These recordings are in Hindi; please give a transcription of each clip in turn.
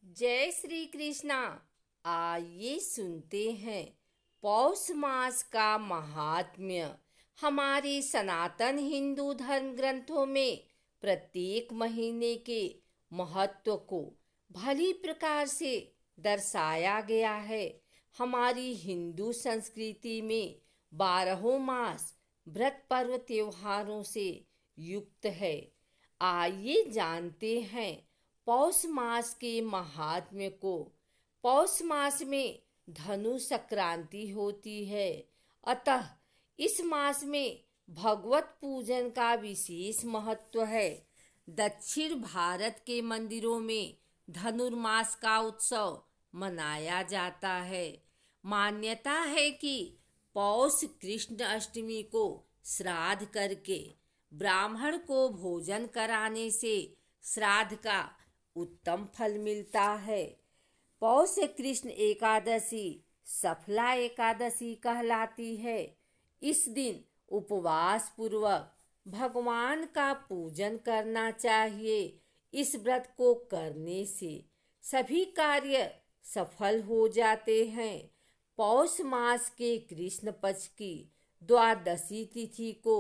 जय श्री कृष्णा। आइए सुनते हैं पौष मास का महात्म्य। हमारे सनातन हिंदू धर्म ग्रंथों में प्रत्येक महीने के महत्व को भली प्रकार से दर्शाया गया है। हमारी हिंदू संस्कृति में बारहों मास व्रत पर्व त्योहारों से युक्त है। आइए जानते हैं पौष मास के महात्म्य को। पौष मास में धनु संक्रांति होती है, अतः इस मास में भगवत पूजन का विशेष महत्व है। दक्षिण भारत के मंदिरों में धनुर्मास का उत्सव मनाया जाता है। मान्यता है कि पौष कृष्ण अष्टमी को श्राद्ध करके ब्राह्मण को भोजन कराने से श्राद्ध का उत्तम फल मिलता है। पौष कृष्ण एकादशी सफला एकादशी कहलाती है। इस दिन उपवास पूर्वक भगवान का पूजन करना चाहिए। इस व्रत को करने से सभी कार्य सफल हो जाते हैं। पौष मास के कृष्ण पक्ष की द्वादशी तिथि को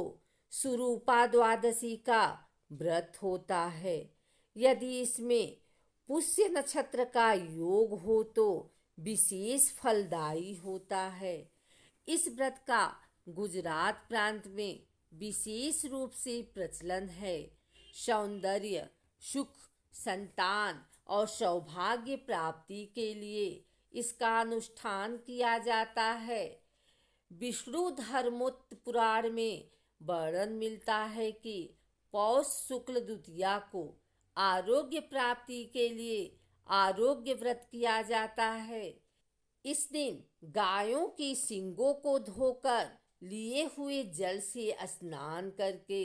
सुरूपा द्वादशी का व्रत होता है। यदि इसमें पुष्य नक्षत्र का योग हो तो विशेष फलदायी होता है। इस व्रत का गुजरात प्रांत में विशेष रूप से प्रचलन है। सौंदर्य, सुख, संतान और सौभाग्य प्राप्ति के लिए इसका अनुष्ठान किया जाता है। विष्णु धर्मोत्तर पुराण में वर्णन मिलता है कि पौष शुक्ल द्वितीया को आरोग्य प्राप्ति के लिए आरोग्य व्रत किया जाता है। इस दिन गायों की सींगों को धोकर लिए हुए जल से स्नान करके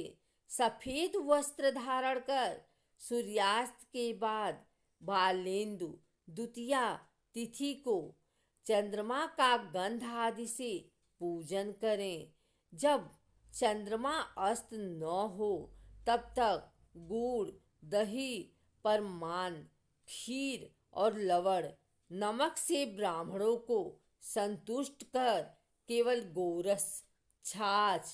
सफेद वस्त्र धारण कर सूर्यास्त के बाद बालेंदु द्वितीया तिथि को चंद्रमा का गंध आदि से पूजन करें। जब चंद्रमा अस्त न हो तब तक गुड़, दही, परमान, खीर और लवण नमक से ब्राह्मणों को संतुष्ट कर केवल गोरस छाछ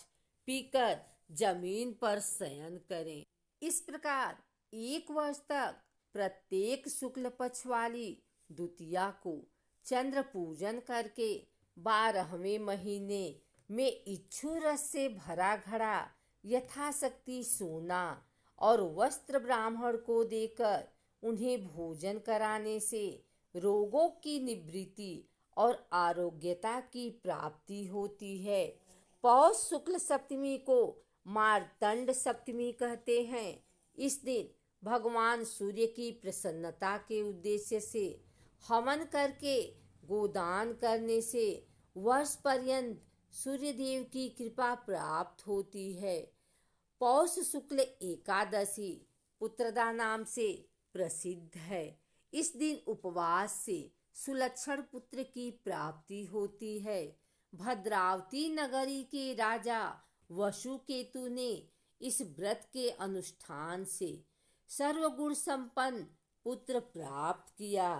पीकर जमीन पर शयन करें। इस प्रकार एक वर्ष तक प्रत्येक शुक्ल पक्ष वाली द्वितीया को चंद्र पूजन करके 12वें महीने में इच्छु रस से भरा घड़ा यथाशक्ति सोना और वस्त्र ब्राह्मण को देकर उन्हें भोजन कराने से रोगों की निवृत्ति और आरोग्यता की प्राप्ति होती है। पौष शुक्ल सप्तमी को मार्तंड सप्तमी कहते हैं। इस दिन भगवान सूर्य की प्रसन्नता के उद्देश्य से हवन करके गोदान करने से वर्ष पर्यंत सूर्य देव की कृपा प्राप्त होती है। पौष शुक्ल एकादशी पुत्रदा नाम से प्रसिद्ध है। इस दिन उपवास से सुलक्षण पुत्र की प्राप्ति होती है। भद्रावती नगरी के राजा वसुकेतु ने इस व्रत के अनुष्ठान से सर्वगुण संपन्न पुत्र प्राप्त किया।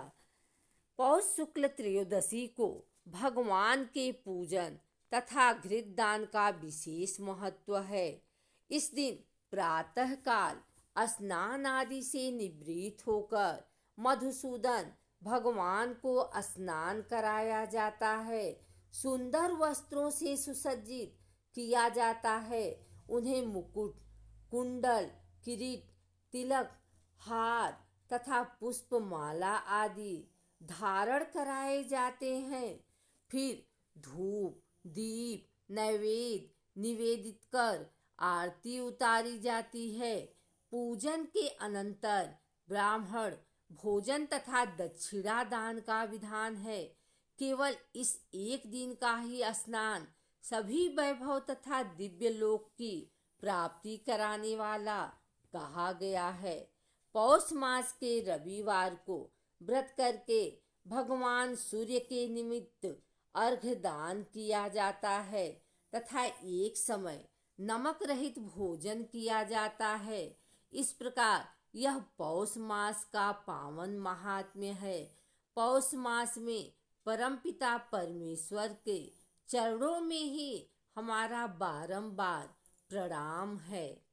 पौष शुक्ल त्रयोदशी को भगवान के पूजन तथा घृत दान का विशेष महत्व है। इस दिन प्रातः काल स्नान आदि से निवृत्त होकर मधुसूदन भगवान को स्नान कराया जाता है। सुंदर वस्त्रों से सुसज्जित किया जाता है। उन्हें मुकुट, कुंडल, किरीट, तिलक, हार तथा पुष्पमाला आदि धारण कराए जाते हैं। फिर धूप, दीप, नैवेद्य निवेदित कर आरती उतारी जाती है। पूजन के अनंतर ब्राह्मण भोजन तथा दक्षिणा दान का विधान है। केवल इस एक दिन का ही स्नान सभी वैभव तथा दिव्य लोक की प्राप्ति कराने वाला कहा गया है। पौष मास के रविवार को व्रत करके भगवान सूर्य के निमित्त अर्घ्य दान किया जाता है तथा एक समय नमक रहित भोजन किया जाता है। इस प्रकार यह पौष मास का पावन महात्म्य है। पौष मास में परमपिता परमेश्वर के चरणों में ही हमारा बारंबार प्रणाम है।